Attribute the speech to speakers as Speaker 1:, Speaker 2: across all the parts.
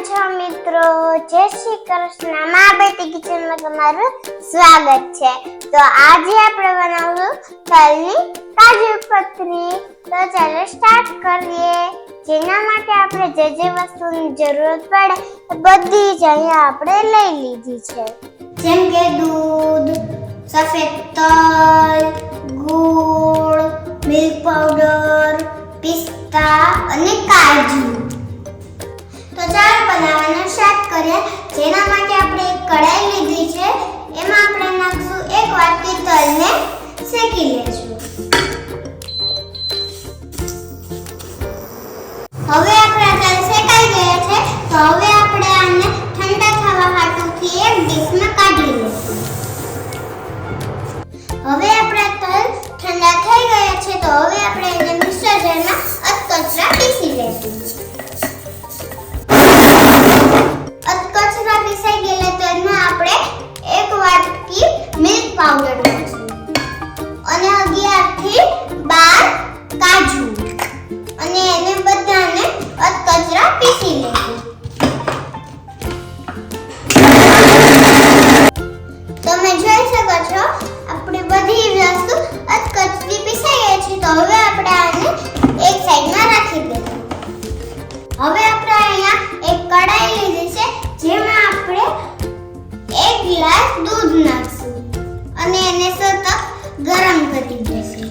Speaker 1: છો મિત્રો? જય શ્રી કૃષ્ણ. મા બેટી કિચનમાં તમારું સ્વાગત છે. તો આજે આપણે બનાવશું તલની કાજુ કતરી. તો ચાલો સ્ટાર્ટ કરીએ. જેના માટે આપણે જે વસ્તુની જરૂરત પડે એ બધી જ અહીંયા આપણે લઈ લીધી છે. જેમ કે દૂધ, સફેદ તલ, ગોળ, મિલ્ક પાવડર, પિસ્તા અને કાજુ. તો ચાલો બનાવવાનું સ્ટાર્ટ કરીએ. જેના માટે આપણે એક કઢાઈ લીધી છે. એમાં આપણે નાખશું 1 વાટકી તલને શેકી લેશું. હવે આપણા તલ શેકાઈ ગયા છે. તો હવે આપણે આને ઠંડા થવા હાટુથી એક ડીશમાં કાઢી લઈશું. હવે આપણા તલ ઠંડા થઈ ગયા છે. તો હવે આપણે એને મિક્સર જારમાં અધકચરા પીસી લઈશું. અધકચરા પીસાઈ ગયેલા તો એમાં આપણે 1 વાટકી મિલ્ક પાવડર નાખશું અને 11 થી 12 કાજુ અને એને બધાને અધકચરા પીસી લઈશું. તમે જોઈ શકો છો આપણી બધી વસ્તુ અધકચરી પીસાઈ ગઈ છે. તો હવે આપણે આને એક સાઈડમાં રાખી દઈશું. હવે આપણે અહીંયા એક કઢાઈ લીધી છે. જેમાં આપણે 1 ગ્લાસ દૂધ નાખશું અને એને સતત ગરમ કરી દઈશું.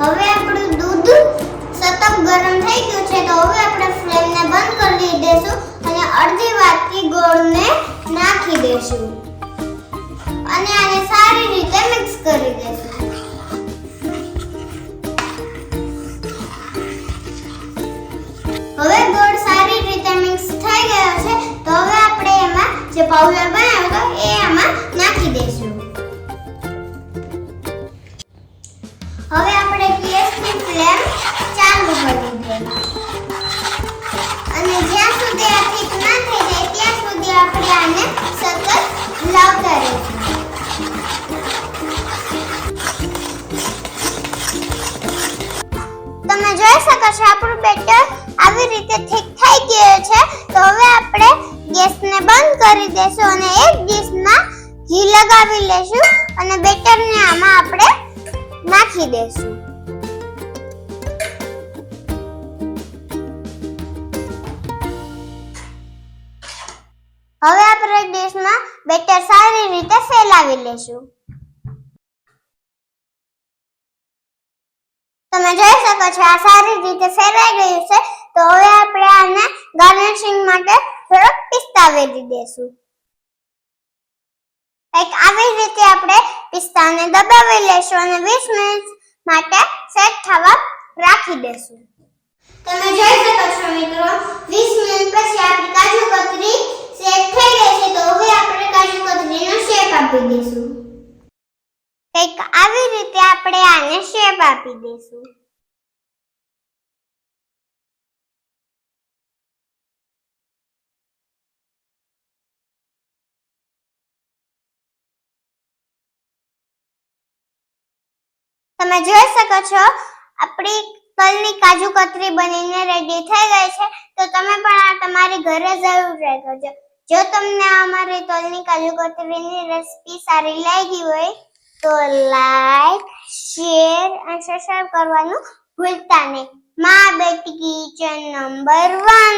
Speaker 1: હવે આપણું દૂધ સતત ગરમ થઈ ગયું છે. તો હવે આપણે ફ્લેમને બંધ કરી દઈશું અને અડધી વાટકી ગોળને નાખી દઈશું અને આને સારી રીતે મિક્સ કરી દઈશું. હવે ગોળ સારી રીતે મિક્સ થઈ ગયો છે. તો હવે આપણે એમાં જે પાવડર બનાવ્યો હતો એ આમાં નાખી દઈશું. હવે આપણે ગેસની ફ્લેમ ચાલુ કરી દઈશું અને જ્યાં સુધી આ ઠીક ના થઈ જાય ત્યાં સુધી આપણે આને સતત હલાવતા રહીશું. તમે જોઈ શકો છો આપણું બેટર આવી રીતે ઠીક થઈ ગયું છે. તો હવે આપણે ગેસને બંધ કરી દઈશું અને એક ડીશમાં ઘી લગાવી લેશું અને બેટરને આમાં આપણે નાખી દઈશું. હવે આપણે ડીશમાં બેટર સારી રીતે ફેલાવી લેશું. તમે જોઈ શકો છો આ સારી રીતે ફેલાઈ ગયું છે. તો હવે આપણે આને ગાર્નિશિંગ માટે થોડોક પિસ્તા વેરી દેશું. એક આવી રીતે આપણે પિસ્તાને દબાવી લેશું અને 20 મિનિટ માટે સેટ થવા રાખી દેશું. તમે જોઈ શકો છો મિત્રો 20 મિનિટ પછી આપણી કાજુ કતરી સેટ થઈ ગઈ છે. તો હવે આપણે કાજુ કતરીનો શેપ આપી દઈશું. એક આવી રીતે આપણે આને શેપ આપી દઈશું. તમે જોઈ શકો છો આપણી તલની કાજુ કતરી બનીને રેડી થઈ ગઈ છે. તો તમે પણ આ તમારી ઘરે જરૂર ટ્રાય કરજો. જો તમને અમારી તલની કાજુ કતરીની રેસિપી સારી લાગી હોય તો લાઈક, શેર અને સબસ્ક્રાઇબ કરવાનું ભૂલતા નહીં. મા બેટી કિચન નંબર 1.